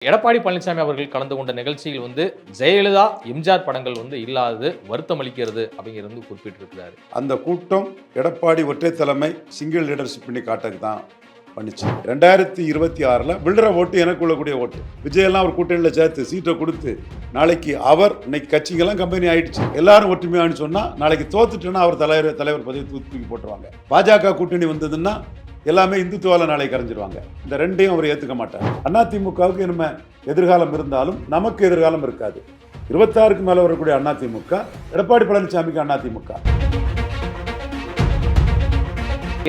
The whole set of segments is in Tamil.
எடப்பாடி பழனிசாமி அவர்கள் கலந்து கொண்ட நிகழ்ச்சியில் ஜெயலலிதா எம்ஜிஆர் படங்கள் இல்லாதது வருத்தம் அளிக்கிறது அப்படிங்கிறது குறிப்பிட்டிருக்கிறாரு. அந்த கூட்டம் எடப்பாடி ஒற்றை தலைமை சிங்கிள் லீடர்ஷிப் பண்ணி காட்டக்கு தான் பண்ணிச்சு. 2026 விழுற ஓட்டு எனக்கு உள்ளக்கூடிய ஓட்டு. விஜயெல்லாம் ஒரு கூட்டணியில் சேர்த்து சீட்டை கொடுத்து நாளைக்கு அவர் இன்னைக்கு கட்சிகள்லாம் கம்பெனி ஆயிடுச்சு, எல்லாரும் ஒற்றுமையானு சொன்னா நாளைக்கு தோத்துட்டுன்னா அவர் தலைவர் பதவி தூக்கி போட்டுருவாங்க. பாஜக கூட்டணி வந்ததுன்னா எல்லாமே இந்துத்துவால நாளை கரைஞ்சிருவாங்க. இந்த ரெண்டையும் அவர் ஏற்றுக்க மாட்டார். அதிமுகவுக்கு நம்ம எதிர்காலம் இருந்தாலும் நமக்கு எதிர்காலம் இருக்காது. 26க்கு மேலே வரக்கூடிய அதிமுக, எடப்பாடி பழனிசாமிக்கு அதிமுக.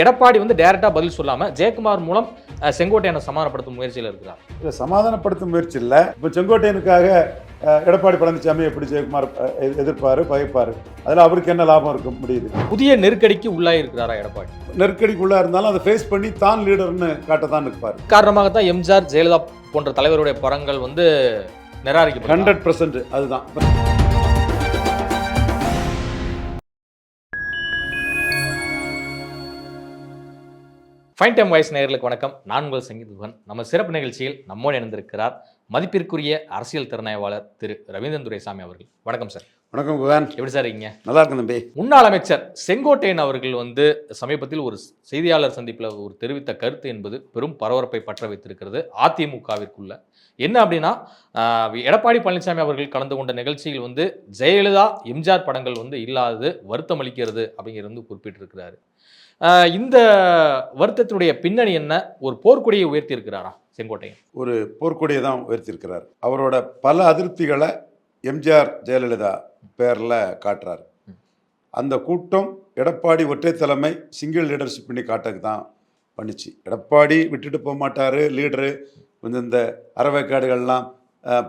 எடப்பாடி டைரக்டா பதில் சொல்லாம ஜெயக்குமார் மூலம் செங்கோட்டையனை சமாதானப்படுத்தும் முயற்சியில் இருக்கிறார். இல்லை, சமாதானப்படுத்தும் முயற்சி இல்லை. இப்போ செங்கோட்டையனுக்காக எடப்பாடி பழனிசாமி எப்படி ஜெயக்குமார் எதிர்ப்பாரு, பயப்பாரு, அதில் அவருக்கு என்ன லாபம் இருக்க முடியுது? புதிய நெருக்கடிக்கு உள்ளாகி இருக்கிறாரா எடப்பாடி? நெருக்கடிக்குள்ளா இருந்தாலும் அதை ஃபேஸ் பண்ணி தான் லீடர்னு காட்டத்தான் இருப்பார். காரணமாகத்தான் எம்ஜிஆர் ஜெயலலிதா போன்ற தலைவருடைய படங்கள் நிராகரிக்கப்படும். 100% அதுதான். ஃபைன் டைம் வாய்ஸ் நேயர்களுக்கு வணக்கம். நான் உங்கள் சங்கீத் குகன். நம்ம சிறப்பு நிகழ்ச்சியில் நம்மோடு இணைந்திருக்கிறார் மதிப்பிற்குரிய அரசியல் திறனாய்வாளர் திரு ரவீந்திரன் துரைசாமி அவர்கள். வணக்கம் சார். வணக்கம் குகன். எப்படி சார் இருக்கீங்க? நல்லா இருக்கும் தம்பி. முன்னாள் அமைச்சர் செங்கோட்டையன் அவர்கள் சமீபத்தில் ஒரு செய்தியாளர் சந்திப்பில் தெரிவித்த கருத்து என்பது பெரும் பரபரப்பை பற்ற வைத்திருக்கிறது அதிமுகவிற்குள்ள. என்ன அப்படின்னா, எடப்பாடி பழனிசாமி அவர்கள் கலந்து கொண்ட நிகழ்ச்சியில் ஜெயலலிதா எம்ஜிஆர் படங்கள் இல்லாதது வருத்தம் அளிக்கிறது அப்படிங்கிறது குறிப்பிட்டிருக்கிறாரு. இந்த வருத்தத்தினுடைய பின்னணி என்ன? ஒரு போர்க்கொடியை உயர்த்தி இருக்கிறாரா செங்கோட்டையன்? ஒரு போர்க்கொடியை தான் உயர்த்தியிருக்கிறார். அவரோட பல அதிருப்திகளை எம்ஜிஆர் ஜெயலலிதா பேரில் காட்டுறாரு. அந்த கூட்டம் எடப்பாடி ஒற்றை தலைமை சிங்கிள் லீடர்ஷிப் பண்ணி காட்டக்கு தான் பண்ணிச்சு. எடப்பாடி விட்டுட்டு போக மாட்டார், லீடரு இந்த அறவைக்காடுகள்லாம்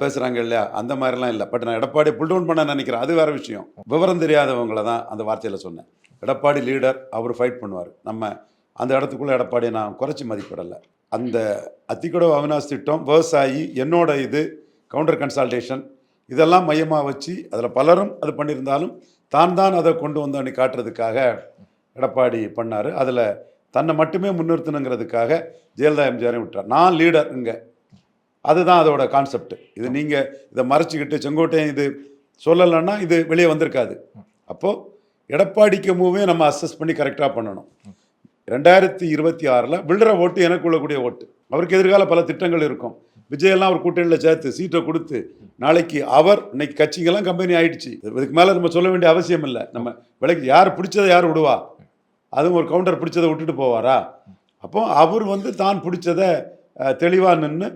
பேசுகிறாங்க இல்லையா, அந்த மாதிரிலாம் இல்லை. பட் நான் எடப்பாடி புல் டவுன் பண்ண நினைக்கிறேன், அது வேறு விஷயம். விவரம் தெரியாதவங்களை தான் அந்த வார்த்தையில் சொன்னேன். எடப்பாடி லீடர், அவர் ஃபைட் பண்ணுவார். நம்ம அந்த இடத்துக்குள்ளே எடப்பாடியை நான் குறைச்சி மதிப்பிடலை. அந்த அத்திக்கடவு அவினாஷ் திட்டம், விவசாயி, என்னோட இது கவுண்டர் கன்சால்டேஷன், இதெல்லாம் மையமாக வச்சு அதில் பலரும் அது பண்ணியிருந்தாலும் தான் அதை கொண்டு வந்தோன்னு காட்டுறதுக்காக எடப்பாடி பண்ணார். அதில் தன்னை மட்டுமே முன்னிறுத்தணுங்கிறதுக்காக ஜெயலலிதா எம்ஜிஆரையும் விட்டார். நான் லீடர் இங்கே, அதுதான் அதோட கான்செப்ட். இது நீங்கள் இதை மறைச்சிக்கிட்டு செங்கோட்டையன் இது சொல்லலைன்னா இது வெளியே வந்திருக்காது. அப்போது எடப்பாடிக்கு மூவே நம்ம அசஸ் பண்ணி கரெக்டாக பண்ணணும். 2026 விழுற ஓட்டு எனக்கு உள்ளக்கூடிய ஓட்டு. அவருக்கு எதிர்கால பல திட்டங்கள் இருக்கும். விஜயெல்லாம் ஒரு கூட்டணியில் சேர்த்து சீட்டை கொடுத்து நாளைக்கு அவர் இன்னைக்கு கட்சிகள்லாம் கம்பெனி ஆயிடுச்சு, இதுக்கு மேலே நம்ம சொல்ல வேண்டிய அவசியம் இல்லை. நம்ம விலைக்கு யார் பிடிச்சதை யார் விடுவா? அதுவும் ஒரு கவுண்டர் பிடிச்சதை விட்டுட்டு போவாரா? அப்போ அவர் தான் பிடிச்சதை தெளிவாக நின்று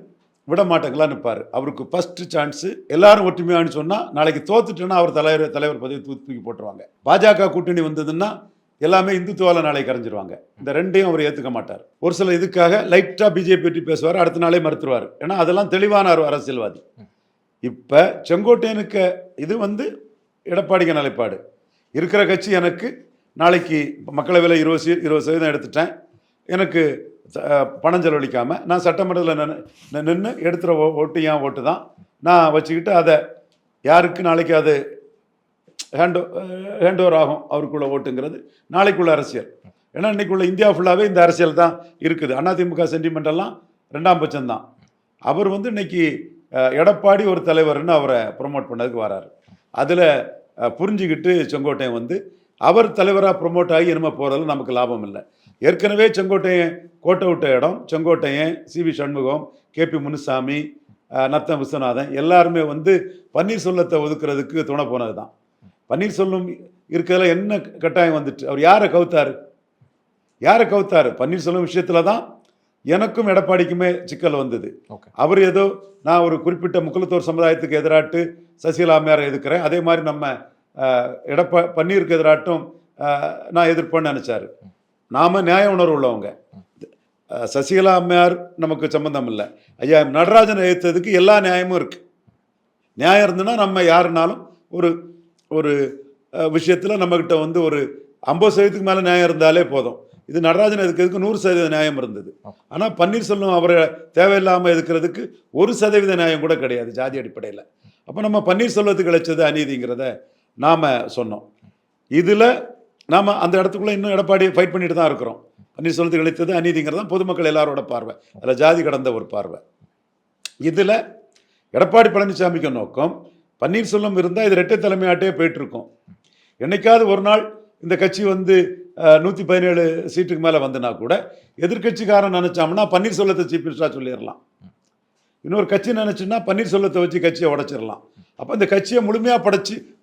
விட மாட்டேங்களான்னு நிற்பார். அவருக்கு ஃபஸ்ட்டு சான்ஸு எல்லாரும் ஒற்றுமையானு சொன்னால் நாளைக்கு தோத்துட்டுன்னா அவர் தலைவர் பதவி தூக்கி போட்டுருவாங்க. பாஜக கூட்டணி வந்ததுன்னா எல்லாமே இந்துத்துவால நாளை கரைஞ்சிருவாங்க. இந்த ரெண்டையும் அவர் ஏற்றுக்க மாட்டார். ஒரு சில இதுக்காக லைட்டாக பிஜேபி பற்றி பேசுவார், அடுத்த நாளே மறுத்துருவார். ஏன்னா அதெல்லாம் தெளிவான ஒரு அரசியல்வாதி. இப்போ செங்கோட்டையனுக்கு இது எடப்பாடிக்கு நிலைப்பாடு. இருக்கிற கட்சி எனக்கு நாளைக்கு மக்களவையில் 20% எடுத்துட்டேன், எனக்கு பணம் செலவழிக்காமல் நான் சட்டமன்றத்தில் நின்று எடுத்துகிற ஓட்டு என் ஓட்டு தான் நான் வச்சுக்கிட்டு அதை யாருக்கு நாளைக்கு அது ஹேண்ட் ஓவர் ஆகும் அவருக்குள்ள ஓட்டுங்கிறது நாளைக்குள்ள அரசியல். ஏன்னா இன்றைக்குள்ள இந்தியா ஃபுல்லாகவே இந்த அரசியல் தான் இருக்குது. அதிமுக சென்டிமெண்டெல்லாம் 2ஆம் பட்சம்தான். அவர் இன்னைக்கு எடப்பாடி ஒரு தலைவர்னு அவரை ப்ரொமோட் பண்ணதுக்கு வராரு. அதில் புரிஞ்சுக்கிட்டு செங்கோட்டையன் அவர் தலைவராக ப்ரொமோட் ஆகி இனிமே போகிறதுல நமக்கு லாபம் இல்லை. ஏற்கனவே செங்கோட்டையன் கோட்டை விட்ட இடம். செங்கோட்டையன், சிவி சண்முகம், கேபி முனுசாமி, நத்தம் விஸ்வநாதன் எல்லாருமே பன்னீர்செல்வத்தை ஒதுக்குறதுக்கு துணை போனது தான். பன்னீர்செல்வம் இருக்கிறதுல என்ன கட்டாயம் வந்துட்டு அவர் யாரை கவுத்தாரு? பன்னீர்செல்வம் விஷயத்தில் தான் எனக்கும் எடப்பாடிக்குமே சிக்கல் வந்தது. அவர் ஏதோ நான் ஒரு குறிப்பிட்ட முக்குலத்தோர் சமுதாயத்துக்கு எதிராட்டு சசிகலா அம்மையாரை எதிர்க்கிறேன், அதே மாதிரி நம்ம பன்னீருக்கு எதிராட்டும் நான் எதிர்ப்பேன்னு நினச்சாரு. நாம் நியாய உணர்வு உள்ளவங்க. சசிகலா அம்மையார் நமக்கு சம்மந்தம் இல்லை. ஐயா நடராஜனை எதிர்த்ததுக்கு எல்லா நியாயமும் இருக்குது. நியாயம் இருந்துன்னா நம்ம யாருனாலும் ஒரு ஒரு விஷயத்தில் நம்மக்கிட்ட ஒரு 50% மேலே நியாயம் இருந்தாலே போதும். இது நடராஜன் எதுக்கிறதுக்கு 100% நியாயம் இருந்தது. ஆனால் பன்னீர்செல்வம் அவரை தேவையில்லாமல் எதுக்கிறதுக்கு 1% நியாயம் கூட கிடையாது ஜாதி அடிப்படையில். அப்போ நம்ம பன்னீர்செல்வத்துக்கு கிடைச்சது அநீதிங்கிறத நாம் சொன்னோம். இதில் நாம் அந்த இடத்துக்குள்ளே இன்னும் எடப்பாடி ஃபைட் பண்ணிட்டு தான் இருக்கிறோம். பன்னீர்செல்வத்துக்கு கிடைத்தது அநீதிங்கிறது தான் பொதுமக்கள் எல்லாரோட பார்வை. அதில் ஜாதி கடந்த ஒரு பார்வை. இதில் எடப்பாடி பழனிசாமிக்கு நோக்கம் பன்னீர்செல்வம் இருந்தால் இது இரட்டை தலைமையாட்டே போயிட்டுருக்கோம். என்னைக்காவது ஒரு நாள் இந்த கட்சி வந்து 117 சீட்டுக்கு மேலே வந்துனா கூட எதிர்கட்சிக்காரன் நினச்சாம்னா பன்னீர்செல்வத்தை சீஃப் மினிஸ்டராக சொல்லிடலாம். இன்னொரு கட்சி நினச்சுன்னா பன்னீர்செல்வத்தை வச்சு கட்சியை உடைச்சிடலாம். அப்போ இந்த கட்சியை முழுமையாக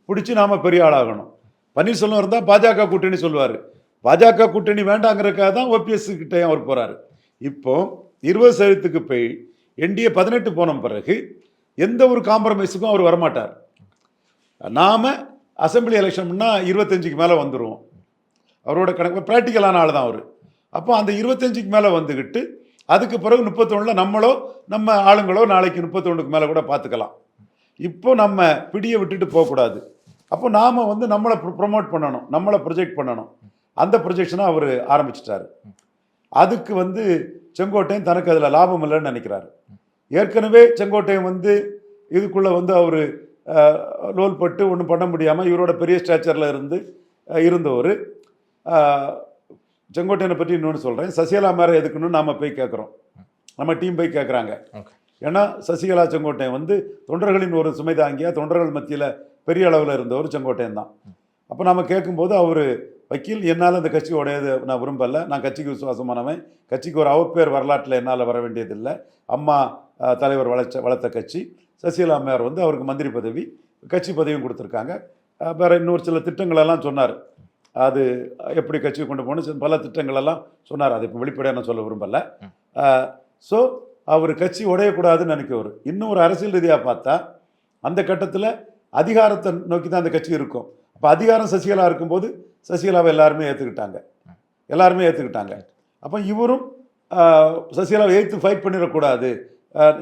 பிடிச்சி நாம் பெரிய ஆளாகணும். பன்னீர்செல்வம் இருந்தால் பாஜக கூட்டணி சொல்லுவார். பாஜக கூட்டணி வேண்டாங்கிறதுக்காக தான் ஓபிஎஸ் கிட்டே அவர் போகிறாரு. இப்போ 20% போய் என்டிஏ 18 போன பிறகு எந்த ஒரு காம்ப்ரமைஸுக்கும் அவர் வரமாட்டார். நாம் அசம்பிளி எலெக்ஷன்னா 25க்கு மேலே வந்துடுவோம். அவரோட கணக்கு ப்ராக்டிக்கலான ஆள் தான் அவர். அப்போ அந்த 25க்கு மேலே வந்துக்கிட்டு அதுக்கு பிறகு 31 நம்மளோ நம்ம ஆளுங்களோ நாளைக்கு 31க்கு மேலே கூட பார்த்துக்கலாம். இப்போ நம்ம பிடியை விட்டுட்டு போகக்கூடாது. அப்போ நாம் வந்து நம்மளை ப்ரொமோட் பண்ணணும், நம்மளை ப்ரொஜெக்ட் பண்ணணும். அந்த ப்ரொஜெக்ஷனை அவர் ஆரம்பிச்சிட்டாரு. அதுக்கு வந்து செங்கோட்டையன் தனக்கு அதில் லாபம் இல்லைன்னு நினைக்கிறாரு. ஏற்கனவே செங்கோட்டையன் வந்து இதுக்குள்ளே வந்து அவர் லோல் பட்டு ஒன்றும் பண்ண முடியாமல் இவரோட பெரிய ஸ்ட்ரக்சரில் இருந்தவர். செங்கோட்டையனை பற்றி இன்னொன்று சொல்கிறேன். சசிகலா மேலே எதுக்குன்னு நாம் போய் கேட்குறோம், நம்ம டீம் போய் கேட்குறாங்க. ஏன்னா சசிகலா செங்கோட்டையன் வந்து தொண்டர்களின் ஒரு சுமை தாங்கியா தொண்டர்கள் மத்தியில் பெரிய அளவில் இருந்தவர் செங்கோட்டையன் தான். அப்போ நம்ம கேட்கும்போது அவர் வக்கீல், என்னால் அந்த கட்சி உடையது நான் விரும்பலை, நான் கட்சிக்கு விசுவாசமானவன், கட்சிக்கு ஒரு அவப்பேர் வரலாற்றில் என்னால் வர வேண்டியதில்லை, அம்மா தலைவர் வளர்த்த கட்சி. சசிகலா அம்மையார் வந்து அவருக்கு மந்திரி பதவி கட்சி பதவியும் கொடுத்துருக்காங்க. வேறு இன்னொரு சில திட்டங்களெல்லாம் சொன்னார். அது எப்படி கட்சியை கொண்டு போகணும் பல திட்டங்களெல்லாம் சொன்னார். அது இப்போ வெளிப்படையாக நான் சொல்ல விரும்பலை. ஸோ அவர் கட்சி உடையக்கூடாதுன்னு நினைக்கிறவர். இன்னும் ஒரு அரசியல் ரீதியாக பார்த்தா அந்த கட்டத்தில் அதிகாரத்தை நோக்கி தான் அந்த கட்சி இருக்கும். அப்போ அதிகாரம் சசிகலா இருக்கும்போது சசிகலாவை எல்லாருமே ஏற்றுக்கிட்டாங்க. அப்போ இவரும் சசிகலாவை எதிர்த்து ஃபைட் பண்ணிடக்கூடாது,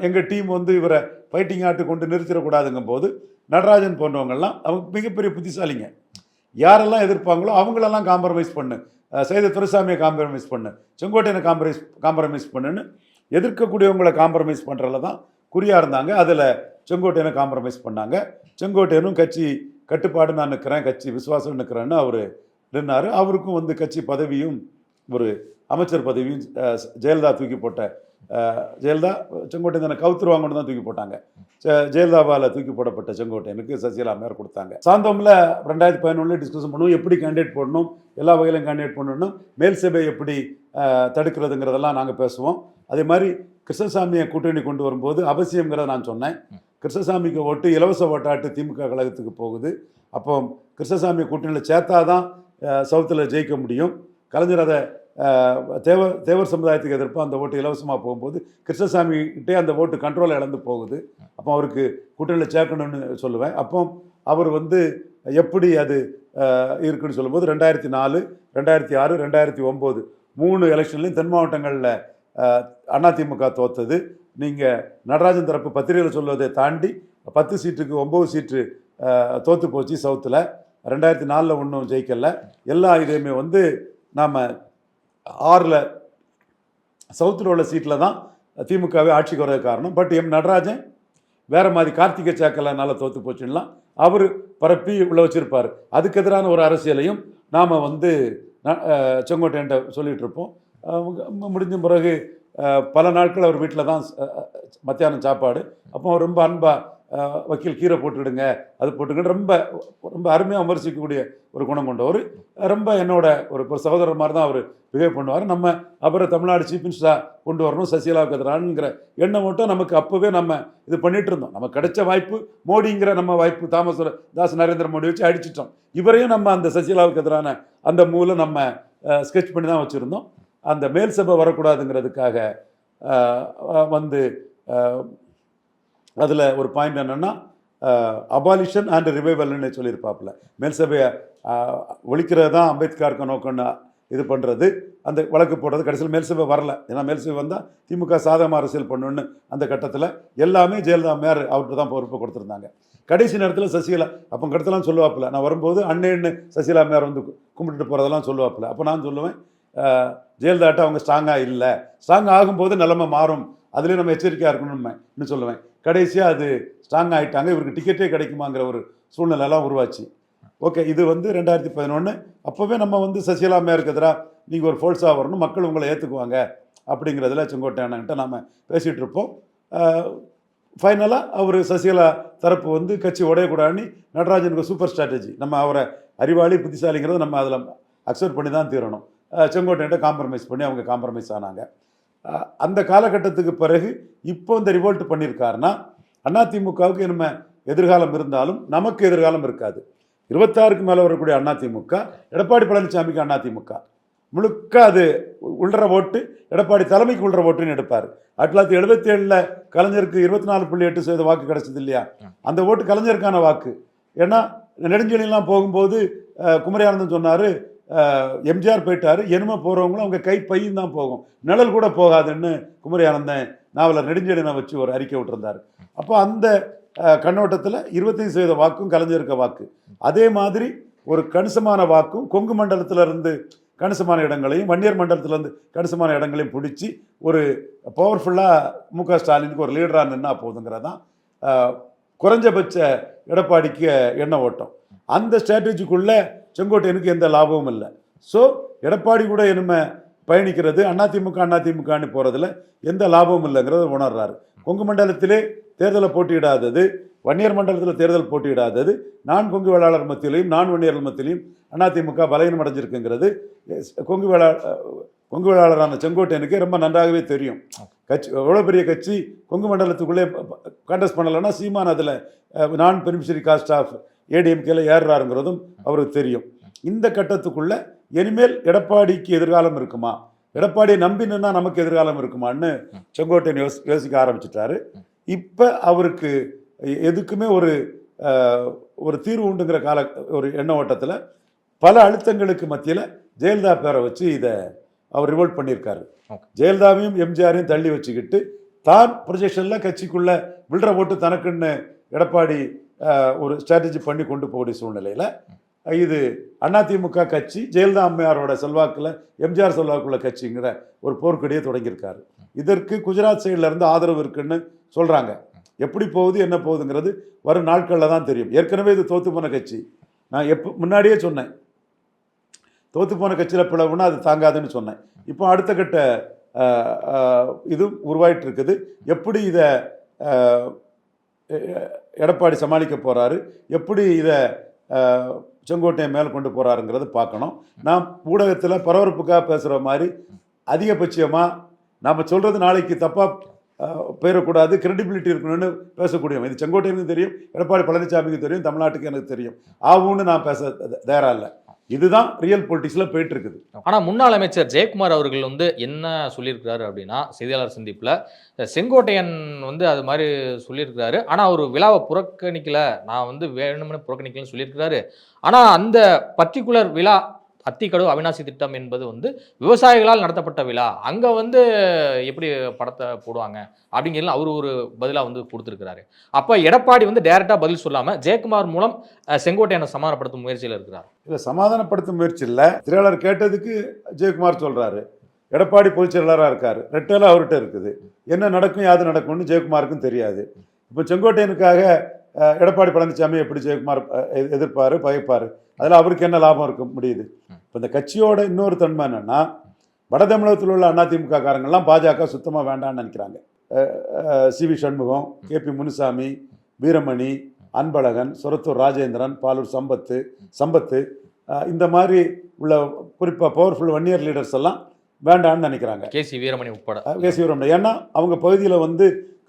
எங்கள் டீம் வந்து இவரை ஃபைட்டிங் ஆட்டு கொண்டு நிறுத்திடக்கூடாதுங்கும் போது நடராஜன் போன்றவங்கெல்லாம் அவங்க மிகப்பெரிய புத்திசாலிங்க. யாரெல்லாம் எதிர்ப்பாங்களோ அவங்களெல்லாம் காம்ப்ரமைஸ் பண்ணு, சைத துரைசாமியை காம்ப்ரமைஸ் பண்ணு, செங்கோட்டையனை காம்ப்ரமைஸ் பண்ணுன்னு எதிர்க்கக்கூடியவங்களை காம்ப்ரமைஸ் பண்ணுறதுல தான் குறியாக இருந்தாங்க. அதில் செங்கோட்டையனை காம்ப்ரமைஸ் பண்ணாங்க. செங்கோட்டையனும் கட்சி கட்டுப்பாடு நான் நிற்கிறேன், கட்சி விசுவாசம் நிற்கிறேன்னு அவர் நின்னார். அவருக்கும் வந்து கட்சி பதவியும் ஒரு அமைச்சர் பதவியும் ஜெயலலிதா தூக்கி போட்ட ஜெயலலிதா செங்கோட்டையனை கவுத்துருவாங்கன்னு தான் தூக்கி போட்டாங்க. ஜெயலலிதாவால் தூக்கி போடப்பட்ட செங்கோட்டையனுக்கு சசிகலா அம்மையார் கொடுத்தாங்க. சாந்தோமில் 2011 டிஸ்கஷன் பண்ணுவோம், எப்படி கேண்டிடேட் போடணும், எல்லா வகையிலும் கேண்டிடேட் பண்ணணும், மேல் சபை எப்படி தடுக்கிறதுங்கிறதெல்லாம் நாங்கள் பேசுவோம். அதே மாதிரி கிருஷ்ணசாமியை கூட்டணி கொண்டு வரும்போது அவசியங்கிறத நான் சொன்னேன். கிருஷ்ணசாமிக்கு ஓட்டு இலவச ஓட்டாட்டு திமுக கழகத்துக்கு போகுது. அப்போ கிருஷ்ணசாமி கூட்டணியில் சேர்த்தா தான் சவுத்தில் ஜெயிக்க முடியும். கலைஞர் அதை தேவர் சமுதாயத்துக்கு எதிர்ப்பாக அந்த ஓட்டு இலவசமாக போகும்போது கிருஷ்ணசாமிகிட்டே அந்த ஓட்டு கண்ட்ரோலை இழந்து போகுது. அப்போ அவருக்கு கூட்டணியில் சேர்க்கணும்னு சொல்லுவேன். அப்போ அவர் வந்து எப்படி அது இருக்குன்னு சொல்லும்போது 2004, 2006, 2009 3 எலெக்ஷன்லையும் தென் மாவட்டங்களில் அதிமுக தோத்தது. நீங்கள் நடராஜன் தரப்பு பத்திரிகையில் சொல்வதை தாண்டி 10 சீட்டுக்கு 9 சீட்டு தோற்று போச்சு சவுத்தில். 2004 ஒன்றும் ஜெயிக்கலை. எல்லா இதையுமே வந்து நாம் 6 சவுத்தில் உள்ள சீட்டில் தான் திமுகவே ஆட்சிக்கு வரது காரணம். பட் நடராஜன் வேறு மாதிரி கார்த்திகை சேக்கலனால தோற்று போச்சுன்னெலாம் அவர் பரப்பி உள்ள வச்சுருப்பார். அதுக்கு எதிரான ஒரு அரசியலையும் நாம் வந்து செங்கோட்டையன்ட்ட சொல்லிகிட்டு இருப்போம். முடிஞ்ச பிறகு பல நாட்கள் அவர் வீட்டில் தான் மத்தியானம் சாப்பாடு. அப்போ அவர் ரொம்ப அன்பாக வக்கீல் கீரை போட்டுவிடுங்க, அது போட்டுக்கிட்டு ரொம்ப ரொம்ப அருமையாக விமர்சிக்கக்கூடிய ஒரு குணம் கொண்டவர். ரொம்ப என்னோட ஒரு சகோதரர் மாதிரி தான் அவர் பிஹேவ் பண்ணுவார். நம்ம அப்புறம் தமிழ்நாடு சீஃப் மினிஸ்டராக கொண்டு வரணும் சசிகலாவுக்கு எதிரானுங்கிற எண்ணம் மட்டும் நமக்கு அப்போவே நம்ம இது பண்ணிட்டு இருந்தோம். நமக்கு கிடைச்ச வாய்ப்பு மோடிங்கிற நம்ம வாய்ப்பு தாஸ் நரேந்திர மோடி வச்சு அடிச்சிட்டோம். இவரையும் நம்ம அந்த சசிகலாவுக்கு எதிரான அந்த மூலை நம்ம ஸ்கெட்ச் பண்ணி தான் வச்சுருந்தோம். அந்த மேல் சபை வரக்கூடாதுங்கிறதுக்காக வந்து அதில் ஒரு பாயிண்ட் என்னென்னா அபாலிஷன் அண்ட் ரிவைவல்னு சொல்லியிருப்பாப்புல. மேல் சபையை ஒழிக்கிறது தான் அம்பேத்கருக்கு நோக்கம்னு இது பண்ணுறது, அந்த வழக்கு போடுறது. கடைசியில் மேல் சபை வரல. ஏன்னா மேல் சபை வந்தால் திமுக சாதகமாக அரசியல் பண்ணணுன்னு அந்த கட்டத்தில் எல்லாமே ஜெயலலிதா அம்மையார் அவர்கிட்ட தான் பொறுப்பை கொடுத்துருந்தாங்க. கடைசி நேரத்தில் சசிகலா அப்போ கட்டத்தெல்லாம் சொல்லுவாப்பில்ல, நான் வரும்போது அண்ணேன்னு சசிகலா அம்மையார் வந்து கும்பிட்டுட்டு போகிறதெல்லாம் சொல்லுவாப்பில்ல. அப்போ நான் சொல்லுவேன், ஜெயலலிதாட்ட அவங்க ஸ்ட்ராங்காக இல்லை, ஸ்ட்ராங் ஆகும்போது நிலைமை மாறும், அதுலேயும் நம்ம எச்சரிக்கையாக இருக்கணும்னு சொல்லுவேன். கடைசியாக அது ஸ்ட்ராங் ஆகிட்டாங்க, இவருக்கு டிக்கெட்டே கிடைக்குமாங்கிற ஒரு சூழ்நிலைலாம் உருவாச்சு. ஓகே, இது வந்து 2011. அப்போவே நம்ம வந்து சசிகலா அம்மையாருக்கு எதிராக நீங்கள் ஒரு ஃபோர்ஸாக வரணும், மக்கள் உங்களை ஏற்றுக்குவாங்க அப்படிங்கிறதுல செங்கோட்டையன்கிட்ட நாம் பேசிகிட்டு இருப்போம். ஃபைனலாக அவர் சசிகலா தரப்பு வந்து கட்சி உடையக்கூடாதுன்னு நடராஜனுக்கு சூப்பர் ஸ்ட்ராட்டஜி, நம்ம அவரை அறிவாளி புத்திசாலிங்கிறத நம்ம அதில் அக்செப்ட் பண்ணி தான் தீரணும். செங்கோட்டையிட்ட காம்ப்ரமைஸ் பண்ணி அவங்க காம்ப்ரமைஸ் ஆனாங்க. அந்த காலகட்டத்துக்கு பிறகு இப்போ இந்த ரிவோல்ட் பண்ணியிருக்காருன்னா அதிமுகவுக்கு நம்ம எதிர்காலம் இருந்தாலும் நமக்கு எதிர்காலம் இருக்காது. 26க்கு மேலே வரக்கூடிய அதிமுக, எடப்பாடி பழனிசாமிக்கு அதிமுக முழுக்க அது உள்ற ஓட்டு, எடப்பாடி தலைமைக்கு உள்ற ஓட்டுன்னு எடுப்பார். 1977 கலைஞருக்கு 24.8% வாக்கு கிடைச்சது இல்லையா, அந்த ஓட்டு கலைஞருக்கான வாக்கு. ஏன்னா நெடுஞ்செழியெல்லாம் போகும்போது குமரியானந்தன் சொன்னார், எம்ஜிஆர் போயிட்டாரு, என்னமோ போகிறவங்களும் அவங்க கை பையும் தான் போகும், நிழல் கூட போகாதுன்னு குமரியானந்தன் நாவலர் நெடுஞ்செழியனை வச்சு ஒரு அறிக்கை விட்டுருந்தார். அப்போ அந்த கண்ணோட்டத்தில் 25% வாக்கும் கலைஞருக்க வாக்கு. அதே மாதிரி ஒரு கணிசமான வாக்கும் கொங்கு மண்டலத்திலிருந்து கணிசமான இடங்களையும் வன்னியர் மண்டலத்திலேருந்து கணிசமான இடங்களையும் பிடிச்சி ஒரு பவர்ஃபுல்லாக மு.க. ஸ்டாலினுக்கு ஒரு லீடராக நின்னா போதுங்கிறதான் குறைஞ்சபட்ச எடப்பாடிக்கு எண்ண ஓட்டம். அந்த ஸ்ட்ராட்டஜிக்குள்ளே செங்கோட்டையனுக்கு எந்த லாபமும் இல்லை. ஸோ எடப்பாடி கூட இனிமே பயணிக்கிறது அதிமுகன்னு போகிறதுல எந்த லாபமும் இல்லைங்கிறத உணர்றாரு. கொங்கு மண்டலத்திலே தேர்தலை போட்டியிடாதது, வன்னியர் மண்டலத்தில் தேர்தல் போட்டியிடாதது, நான் கொங்கு வேளாளர் மத்தியிலையும் நான் வன்னியர்கள் மத்தியிலையும் அதிமுக பலகீனம் அடைஞ்சிருக்குங்கிறது கொங்கு வேளாளரான செங்கோட்டையனுக்கு ரொம்ப நன்றாகவே தெரியும். கட்சி எவ்வளோ பெரிய கட்சி கொங்கு மண்டலத்துக்குள்ளே கண்டஸ்ட் பண்ணலைன்னா சீமான் அதில் நான் பெனிஃபிஷரி காஸ்ட் ஆஃப் ஏடிஎம்கேல ஏறுறாருங்கிறதும் அவருக்கு தெரியும். இந்த கட்டத்துக்குள்ளே இனிமேல் எடப்பாடிக்கு எதிர்காலம் இருக்குமா, எடப்பாடியை நம்பினா நமக்கு எதிர்காலம் இருக்குமான்னு செங்கோட்டையன் யோசிக்க ஆரம்பிச்சிட்டாரு. இப்போ அவருக்கு எதுக்குமே ஒரு தீர்வு உண்டுங்கிற ஒரு எண்ண ஓட்டத்தில் பல அழுத்தங்களுக்கு மத்தியில் ஜெயலலிதா பேரை வச்சு இதை அவர் ரிவோல்ட் பண்ணியிருக்காரு. ஜெயலலிதாவையும் எம்ஜிஆரையும் தள்ளி வச்சுக்கிட்டு தான் ப்ரொஜெக்ஷனில் கட்சிக்குள்ளே விழுற ஓட்டு தனக்குன்னு எடப்பாடி ஒரு ஸ்ட்ராட்டஜி பண்ணி கொண்டு போகக்கூடிய சூழ்நிலையில் இது அதிமுக கட்சி ஜெயலலிதா அம்மையாரோட செல்வாக்கில் எம்ஜிஆர் செல்வாக்குள்ள கட்சிங்கிற ஒரு போர்க்கொடியை தொடங்கியிருக்காரு. இதற்கு குஜராத் சைட்லேருந்து ஆதரவு இருக்குன்னு சொல்கிறாங்க. எப்படி போகுது என்ன போகுதுங்கிறது வரும் நாட்களில் தான் தெரியும். ஏற்கனவே இது தோற்று போன கட்சி. நான் முன்னாடியே சொன்னேன், தோற்று போன கட்சியில் பிளவுன்னா அது தாங்காதுன்னு சொன்னேன். இப்போ அடுத்த கட்ட இது உருவாயிட்டு இருக்குது. எப்படி இதை எடப்பாடி சமாளிக்க போகிறாரு, எப்படி இதை செங்கோட்டையை மேலே கொண்டு போகிறாருங்கிறது பார்க்கணும். நாம் ஊடகத்தில் பரபரப்புக்காக பேசுகிற மாதிரி அதிகபட்சமாக நாம் சொல்கிறது நாளைக்கு தப்பாக போயிடக்கூடாது, கிரெடிபிலிட்டி இருக்கணும்னு பேசக்கூடியவன். இது செங்கோட்டையனுக்கு தெரியும், எடப்பாடி பழனிசாமிக்கு தெரியும், தமிழ்நாட்டுக்கு எனக்கு தெரியும். ஆவுன்னு நான் பேச தயாராக இல்லை. இதுதான் ரியல் பொலிட்டிக்ஸில் போயிட்டு இருக்குது. ஆனால் முன்னாள் அமைச்சர் ஜெயக்குமார் அவர்கள் என்ன சொல்லியிருக்கிறாரு அப்படின்னா, செய்தியாளர் சந்திப்பில் செங்கோட்டையன் அது மாதிரி சொல்லியிருக்கிறாரு. ஆனால் அவர் விழாவை புறக்கணிக்கல, நான் வேணும்னு புறக்கணிக்கலன்னு சொல்லியிருக்கிறாரு. ஆனால் அந்த பர்டிகுலர் விழா அத்திக்கடவு அவிநாசி திட்டம் என்பது விவசாயிகளால் நடத்தப்பட்ட விழா, அங்கே எப்படி படத்தை போடுவாங்க அப்படிங்கிறது அவர் ஒரு பதிலாக கொடுத்துருக்கிறாரு. அப்போ எடப்பாடி டைரெக்டாக பதில் சொல்லாமல் ஜெயக்குமார் மூலம் செங்கோட்டையனை சமாதானப்படுத்தும் முயற்சியில் இருக்கிறார். இல்லை, சமாதானப்படுத்தும் முயற்சி இல்லை. திரையாளர் கேட்டதுக்கு ஜெயக்குமார் சொல்கிறாரு, எடப்பாடி பொதுச் செயலாளராக இருக்கார், ரெட்டெல்லாம் அவர்கிட்ட இருக்குது, என்ன நடக்கும் யாது நடக்கும்னு ஜெயக்குமாருக்கும் தெரியாது. இப்போ செங்கோட்டையனுக்காக எடப்பாடி பழனிசாமி எப்படி ஜெயக்குமார் எதிர்ப்பார் பகைப்பார், அதில் அவருக்கு என்ன லாபம் இருக்க முடியுது? இப்போ இந்த கட்சியோட இன்னொரு தன்மை என்னன்னா, வட தமிழகத்தில் உள்ள அதிமுக காரங்கள்லாம் பாஜக சுத்தமாக வேண்டான்னு நினைக்கிறாங்க. சி.வி. சண்முகம், கே.பி. முனுசாமி, வீரமணி, அன்பழகன், சொரத்தூர் ராஜேந்திரன், பாலூர் சம்பத்து இந்த மாதிரி உள்ள குறிப்பாக பவர்ஃபுல் வன்னியர் லீடர்ஸ் எல்லாம் வேண்டான்னு நினைக்கிறாங்க. கே.சி. வீரமணி உட்பட. கே.சி. வீரமணி, ஏன்னா அவங்க பகுதியில்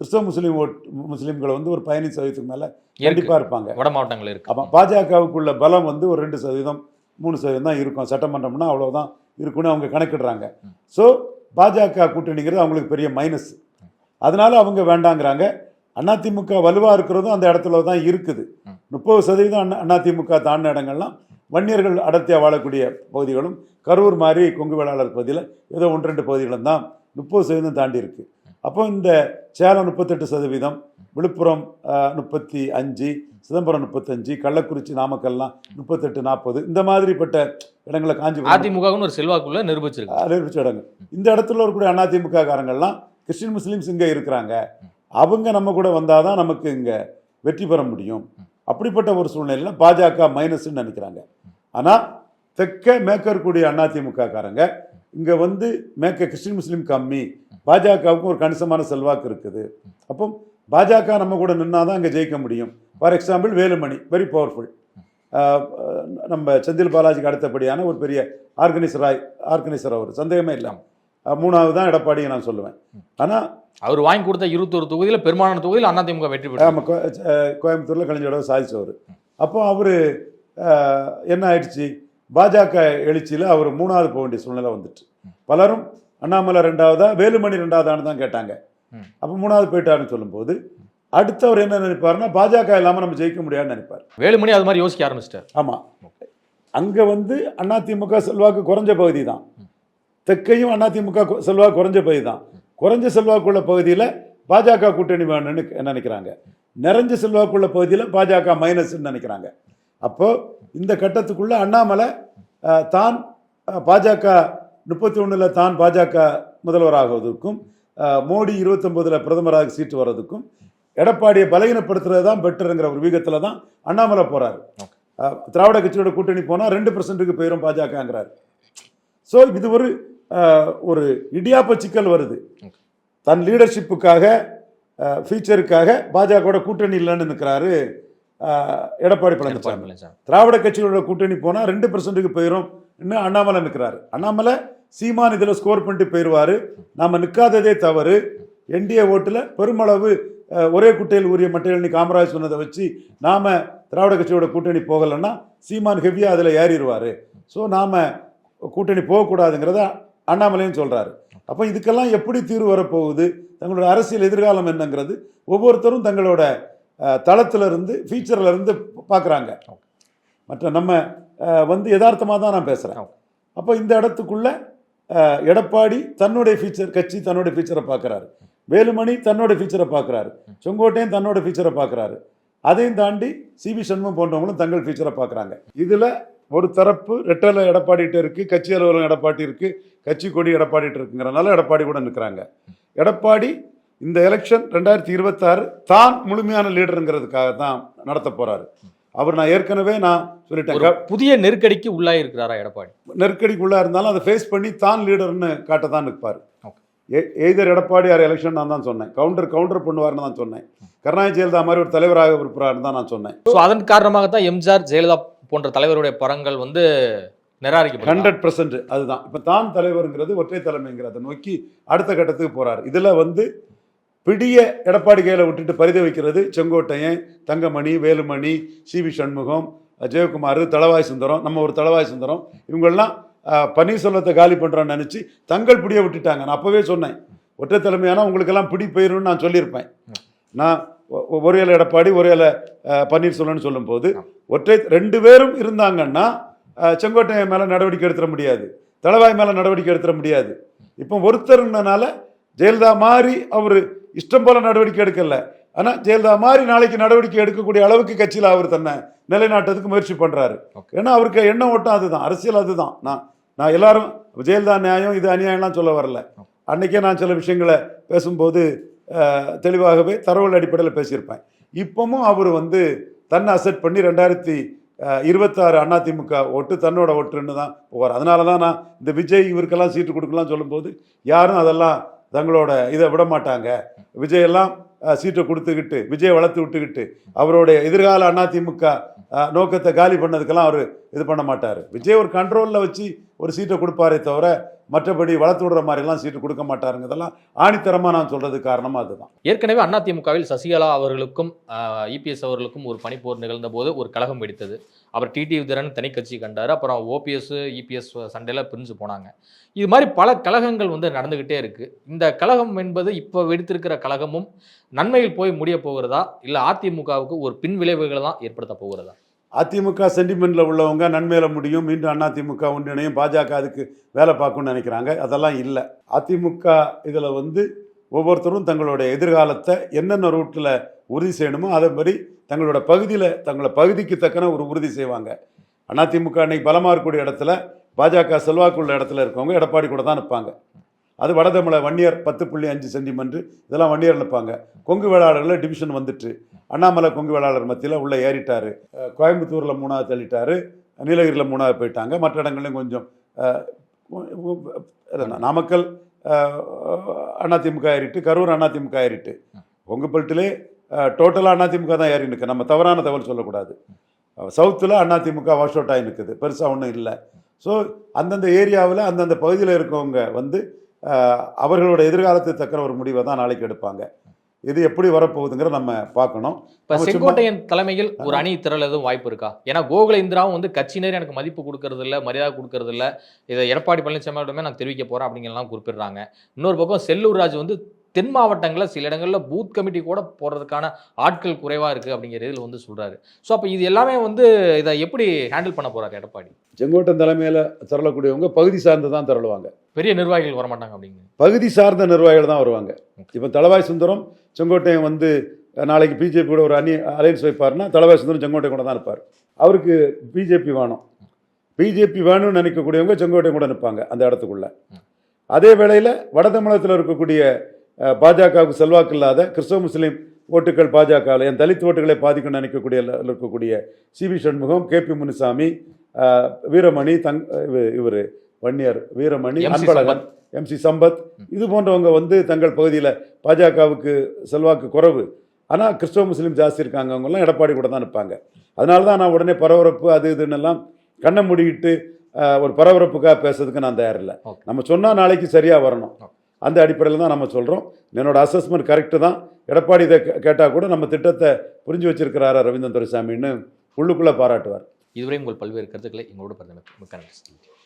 கிறிஸ்தவ முஸ்லீம்களை ஒரு 15% மேலே கண்டிப்பாக இருப்பாங்க. வட மாவட்டங்கள் இருக்கு. அப்போ பாஜகவுக்குள்ள பலம் ஒரு 2%, 3% தான் இருக்கும். சட்டமன்றம்னா அவ்வளோதான் இருக்குன்னு அவங்க கணக்கிடுறாங்க. ஸோ பாஜக கூட்டணிங்கிறது அவங்களுக்கு பெரிய மைனஸ். அதனால அவங்க வேண்டாங்கிறாங்க. அதிமுக வலுவாக இருக்கிறதும் அந்த இடத்துல தான் இருக்குது. 30% அதிமுக தாண்டின இடங்கள்லாம் வன்னியர்கள் அடர்த்தியாக வாழக்கூடிய பகுதிகளும், கரூர் மாதிரி கொங்கு வேளாளர் பகுதியில் ஏதோ 1-2 பகுதிகளும் தான் 30% தாண்டி இருக்கு. அப்போ இந்த சேலம் 38%, விழுப்புரம் 35, சிதம்பரம் 35, கள்ளக்குறிச்சி நாமக்கல்லாம் 38-40 இந்த மாதிரிப்பட்ட இடங்களை காஞ்சிபுரம் அதிமுகன்னு ஒரு செல்வாக்குள்ள நிரூபிச்ச இடங்கள். இந்த இடத்துல இருக்கக்கூடிய அதிமுக காரங்கள்லாம் கிறிஸ்டின் முஸ்லீம்ஸ் இங்கே இருக்கிறாங்க, அவங்க நம்ம கூட வந்தால் தான் நமக்கு இங்கே வெற்றி பெற முடியும். அப்படிப்பட்ட ஒரு சூழ்நிலையில் பாஜக மைனஸ்ன்னு நினைக்கிறாங்க. ஆனால் தெற்க மேற்க இருக்கக்கூடிய அதிமுக காரங்க இங்கே மேற்க கிறிஸ்டின் முஸ்லீம் கம்மி, பாஜகவுக்கும் ஒரு கணிசமான செல்வாக்கு இருக்குது. அப்போ பாஜக நம்ம கூட நின்னா தான் அங்கே ஜெயிக்க முடியும். For example Velumani very powerful, நம்ம செந்தில் பாலாஜிக்கு அடுத்தபடியான ஒரு பெரிய ஆர்கனைசர் அவர், சந்தேகமே இல்லாமல். மூணாவது தான் எடப்பாடியை நான் சொல்லுவேன். ஆனால் அவர் வாங்கி கொடுத்த 21 தொகுதியில் பெரும்பாலான தொகுதியில் அதிமுக வெற்றி பெற்று ஆமாம், கோயம்புத்தூரில் கலைஞரோட சாதிச்சவர். அப்போ அவர் என்ன ஆயிடுச்சு, பாஜக எழுச்சியில் அவர் மூணாவது போக வேண்டிய சூழ்நிலை வந்துட்டு. பலரும் அண்ணாமலை 2வதா வேலுமணி 2வதான்னு தான் கேட்டாங்க. அப்போ 3வது போயிட்டாருன்னு சொல்லும்போது அடுத்து அவர் என்ன நினைப்பாருன்னா பாஜக இல்லாமல் நம்ம ஜெயிக்க முடியாதுன்னு நினைப்பார். வேலுமணி அது மாதிரி யோசிக்க ஆரம்பிச்சிட்டார். ஆமாம், அங்கே வந்து அதிமுக செல்வாக்கு குறைஞ்ச பகுதி தான், தெற்கையும் அதிமுக செல்வாக்கு குறைஞ்ச பகுதி தான். குறைஞ்ச செல்வாக்குள்ள பகுதியில் பாஜக கூட்டணி வேணும்னு நினைக்கிறாங்க, நிறைஞ்ச செல்வாக்குள்ள பகுதியில் பாஜக மைனஸ்ன்னு நினைக்கிறாங்க. அப்போ இந்த கட்டத்துக்குள்ள அண்ணாமலை தான் பாஜக 31 தான் பாஜக முதல்வராகுவதற்கும் மோடி 29 பிரதமராக சீட்டு வர்றதுக்கும் எடப்பாடியை பலகீனப்படுத்துறது தான் பெட்டருங்கிற ஒரு வீகத்தில் தான் அண்ணாமலை போறாரு. திராவிட கட்சியோட கூட்டணி போனால் 2% போயிடும் பாஜகங்கிறாரு. ஸோ இது ஒரு இடியாப்ப சிக்கல் வருது. தன் லீடர்ஷிப்புக்காக ஃபியூச்சருக்காக பாஜகவோட கூட்டணி இல்லைன்னு நிற்கிறாரு எடப்பாடி பழனிசாமி. திராவிட கட்சிகளோட கூட்டணி போனால் 2% போயிடும் இன்னும் அண்ணாமலை நிற்கிறாரு. அண்ணாமலை சீமான் இதில் ஸ்கோர் பண்ணிட்டு போயிடுவார். நாம் நிற்காததே தவறு. என்டிஏ ஓட்டில் பெருமளவு ஒரே குட்டையில் ஊறிய மட்டையில் காமராஜ் சொன்னதை வச்சு நாம் திராவிட கட்சியோட கூட்டணி போகலைன்னா சீமான் ஹெவியாக அதில் ஏறிடுவார். ஸோ நாம் கூட்டணி போகக்கூடாதுங்கிறத அண்ணாமலையும் சொல்கிறாரு. அப்போ இதுக்கெல்லாம் எப்படி தீர்வு வரப்போகுது, தங்களோட அரசியல் எதிர்காலம் என்னங்கிறது ஒவ்வொருத்தரும் தங்களோட தளத்திலிருந்து ஃபீச்சர்லேருந்து பார்க்குறாங்க. மற்ற நம்ம வந்து யதார்த்தமாக தான் நான் பேசுகிறேன். அப்போ இந்த இடத்துக்குள்ள எடப்பாடி தன்னுடைய ஃபீச்சர், கட்சி தன்னுடைய ஃபீச்சரை பார்க்குறாரு, வேலுமணி தன்னோட ஃபீச்சரை பார்க்குறாரு, செங்கோட்டையன் தன்னோட ஃபீச்சரை பார்க்குறாரு, அதையும் தாண்டி சிவி சண்முகம் போன்றவங்களும் தங்கள் ஃபீச்சரை பார்க்குறாங்க. இதில் ஒரு தரப்பு ரெட்டலை எடப்பாடிட்டு இருக்குது, கட்சி அலுவலகம் எடப்பாடி இருக்குது, கட்சி கொடி எடப்பாடிட்டு இருக்குங்கிறனால எடப்பாடி கூட நிற்கிறாங்க. எடப்பாடி இந்த எலெக்ஷன் 2026 தான் முழுமையான லீடருங்கிறதுக்காக தான் நடத்த போகிறாரு. அவர் நான் ஏற்கனவே சொல்லிட்டேன், புதிய நெருக்கடிக்கு உள்ளாக இருக்கிறாரா எடப்பாடி? நெருக்கடிக்கு உள்ளா இருந்தாலும் அதை ஃபேஸ் பண்ணி தான் லீடர்னு காட்ட தான் நிற்பார். எய்தர் எடப்பாடி யார் எலெக்ஷன் நான் தான் சொன்னேன், கவுண்டர் பண்ணுவார்னு தான் சொன்னேன், கருணாநிதி ஜெயலலிதா மாதிரி ஒரு தலைவராக இருப்பார்னு தான் நான் சொன்னேன். ஸோ அதன் காரணமாகத்தான் எம்ஜிஆர் ஜெயலலிதா போன்ற தலைவருடைய படங்கள் வந்து நிராகரிக்கப்படும். 100% அதுதான். இப்போ தான் தலைவருங்கிறது ஒற்றை தலைமைங்கிறத நோக்கி அடுத்த கட்டத்துக்கு போறாரு. இதில் வந்து பிடிய எடப்பாடி கையில் விட்டுட்டு பரிதை வைக்கிறது செங்கோட்டையன், தங்கமணி, வேலுமணி, சிவி சண்முகம், ஜெயக்குமார், தளவாய் சுந்தரம், நம்ம ஒரு தளவாய் சுந்தரம், இவங்கெல்லாம் பன்னீர்செல்வத்தை காலி பண்ணுறோன்னு நினச்சி தங்கள் பிடியை விட்டுட்டாங்க. நான் அப்போவே சொன்னேன், ஒற்றை தலைமையானா உங்களுக்கெல்லாம் பிடி போயிடும்னு நான் சொல்லியிருப்பேன். நான் ஒரு இலை எடப்பாடி ஒரு இலை பன்னீர்செல்வம்னு சொல்லும்போது ஒற்றை 2 பேரும் இருந்தாங்கன்னா செங்கோட்டையன் மேலே நடவடிக்கை எடுத்துட முடியாது, தளவாய் மேலே நடவடிக்கை எடுத்துட முடியாது. இப்போ ஒருத்தருனால ஜெயலலிதா மாதிரி அவர் இஷ்டம் போல நடவடிக்கை எடுக்கல, ஆனால் ஜெயலலிதா மாதிரி நாளைக்கு நடவடிக்கை எடுக்கக்கூடிய அளவுக்கு கட்சியில் அவர் தன்னை நிலைநாட்டத்துக்கு முயற்சி பண்ணுறாரு. ஏன்னா அவருக்கு எண்ணம் ஓட்டம் அதுதான், அரசியல் அதுதான். நான் எல்லாரும் ஜெயலலிதா நியாயம் இது அநியாயம்லாம் சொல்ல வரல. அன்றைக்கே நான் சில விஷயங்களை பேசும்போது தெளிவாகவே தரவுகள் அடிப்படையில் பேசியிருப்பேன். இப்பவும் அவர் வந்து தன்னை அசெட் பண்ணி 2026 அதிமுக ஓட்டு தன்னோட ஓட்டுன்னு தான் போவார். அதனால தான் நான் இந்த விஜய் இவருக்கெல்லாம் சீட்டு கொடுக்கலாம் சொல்லும்போது யாரும் அதெல்லாம் தங்களோட இதை விட மாட்டாங்க. விஜயெல்லாம் சீட்டை கொடுத்துக்கிட்டு விஜயை வளர்த்து விட்டுக்கிட்டு அவருடைய எதிர்கால அதிமுக நோக்கத்தை காலி பண்ணதுக்கெல்லாம் அவர் இது பண்ண மாட்டார். விஜய் ஒரு கண்ட்ரோலில் வச்சு ஒரு சீட்டை கொடுப்பாரே தவிர மற்றபடி வளர்த்து விடுற மாதிரிலாம் சீட்டு கொடுக்க மாட்டாருங்கிறதெல்லாம் ஆணித்தரமாக நான் சொல்கிறதுக்கு காரணமாக அதுதான். ஏற்கனவே அதிமுகவில் சசிகலா அவர்களுக்கும் இபிஎஸ் அவர்களுக்கும் ஒரு பனிப்போர் நிகழ்ந்த போது ஒரு கழகம் வெடித்தது. அவர் டிடிவி தினகரன் தனி கட்சி கண்டார். அப்புறம் ஓபிஎஸ் இபிஎஸ் சண்டையில் பிரிஞ்சு போனாங்க. இது மாதிரி பல கழகங்கள் வந்து நடந்துக்கிட்டே இருக்கு. இந்த கழகம் என்பது இப்போ வெடித்திருக்கிற கழகமும் நன்மையில் போய் முடிய போகிறதா, இல்லை அதிமுகவுக்கு ஒரு பின் விளைவுகளை தான் ஏற்படுத்த போகிறதா? அதிமுக சென்டிமெண்ட்டில் உள்ளவங்க நன்மையில் முடியும், மீண்டும் அதிமுக ஒன்றிணையும், பாஜக அதுக்கு வேலை பார்க்கணும்னு நினைக்கிறாங்க. அதெல்லாம் இல்லை. அதிமுக இதில் வந்து ஒவ்வொருத்தரும் தங்களுடைய எதிர்காலத்தை என்னென்ன ரூட்டில் உறுதி செய்யணுமோ அதே மாதிரி தங்களோட பகுதிக்கு தக்கன ஒரு உறுதி செய்வாங்க. அதிமுக அன்னைக்கு பலமாக இருக்கக்கூடிய இடத்துல பாஜக செல்வாக்குள்ள இடத்துல இருக்கவங்க எடப்பாடி கூட தான் நிற்பாங்க. அது வடதமிழ வன்னியர் 10.5 சென்டிமெண்ட் இதெல்லாம் வன்னியர் நிற்பாங்க. கொங்கு வேளாளர்களில் டிவிஷன் வந்துட்டு அண்ணாமலை கொங்கு வேளாளர் மத்தியில் உள்ளே ஏறிட்டார். கோயம்புத்தூரில் 3வது தள்ளிட்டார், நீலகிரியில் 3வது போயிட்டாங்க. மற்ற இடங்கள்லையும் கொஞ்சம் நாமக்கல் அதிமுக ஏறிட்டு, கரூர் அதிமுக ஏறிட்டு, கொங்கு பெல்ட்டிலே டோட்டலாக அதிமுக தான் ஏறி நிற்கு. நம்ம தவறான தகவல் சொல்லக்கூடாது. சவுத்தில் அதிமுக வாஷ் அவுட் ஆகி நிற்குது, பெருசாக ஒன்றும் இல்லை. ஸோ அந்தந்த ஏரியாவில் அந்தந்த பகுதியில் இருக்கவங்க வந்து அவர்களோட எதிர்காலத்துக்கு தக்க ஒரு முடிவை தான் நாளைக்கு எடுப்பாங்க. இது எப்படி வரப்போகுதுங்கிற நம்ம பார்க்கணும். இப்போ செங்கோட்டையன் தலைமையில் ஒரு அணி திரள் எதுவும் வாய்ப்பு இருக்கா? ஏன்னா கோகுல இந்திராவும் வந்து கட்சியினர் எனக்கு மதிப்பு கொடுக்கறது இல்லை, மரியாதை கொடுக்கறது இல்லை, இதை எடப்பாடி பழனிசாமியோடமே நான் தெரிவிக்க போகிறேன் அப்படிங்கலாம் குறிப்பிடுறாங்க. இன்னொரு பக்கம் செல்லூர் ராஜ் வந்து தென் மாவட்டங்களில் சில இடங்களில் பூத் கமிட்டி கூட போடுறதுக்கான ஆட்கள் குறைவாக இருக்குது அப்படிங்கிற இதில் வந்து சொல்கிறாரு. ஸோ அப்போ இது எல்லாமே வந்து இதை எப்படி ஹேண்டில் பண்ண போகிறாரு எடப்பாடி? செங்கோட்டன் தலைமையில் திரளக்கூடியவங்க பகுதி சார்ந்து தான் திரளுவாங்க, பெரிய நிர்வாகிகள் வரமாட்டாங்க அப்படிங்க. பகுதி சார்ந்த நிர்வாகிகள் தான் வருவாங்க. இப்போ தளவாய் சுந்தரம் செங்கோட்டையன் வந்து நாளைக்கு பிஜேபி கூட ஒரு அலையன்ஸ் வைப்பார்னா தளவாய் சுந்தரம் செங்கோட்டையன் கூட தான் இருப்பார். அவருக்கு பிஜேபி வேணும், பிஜேபி வேணும்னு நினைக்கக்கூடியவங்க செங்கோட்டையன் கூட நிற்பாங்க அந்த இடத்துக்குள்ள. அதே வேளையில் வட தமிழகத்தில் இருக்கக்கூடிய பாஜகவுக்கு செல்வாக்கு இல்லாத கிறிஸ்தவ முஸ்லீம் ஓட்டுகள் பாஜகவில் என் தலித் ஓட்டுகளை பாதிக்கும் இருக்கக்கூடிய சிவி சண்முகம், கேபி முனுசாமி, வீரமணி, இவர் வன்னியர் வீரமணி, அன்பழகன், எம்சி சம்பத், இது போன்றவங்க வந்து தங்கள் பகுதியில் பாஜகவுக்கு செல்வாக்கு குறைவு, ஆனால் கிறிஸ்தவ முஸ்லீம் ஜாஸ்தி இருக்காங்க, அவங்கெல்லாம் எடப்பாடி கூட தான் நிற்பாங்க. அதனால தான் நான் உடனே பரபரப்பு அது இதுன்னு எல்லாம் கண்ணை மூடிக்கிட்டு ஒரு பரபரப்புக்காக பேசுறதுக்கு நான் தயாரில்லை. நம்ம சொன்னால் நாளைக்கு சரியாக வரணும், அந்த அடிப்படையில் தான் நம்ம சொல்கிறோம். என்னோட அசஸ்மெண்ட் கரெக்டு தான். எடப்பாடி இதை கேட்டால் கூட நம்ம திட்டத்தை புரிஞ்சு வச்சிருக்கிறாரா ரவீந்திரன் துரைசாமின்னு உள்ளுக்குள்ளே பாராட்டுவார். இதுவரை உங்கள் பல்வேறு கருத்துக்களை எங்களோட பகிர்ந்தமைக்கு மிக்க நன்றி.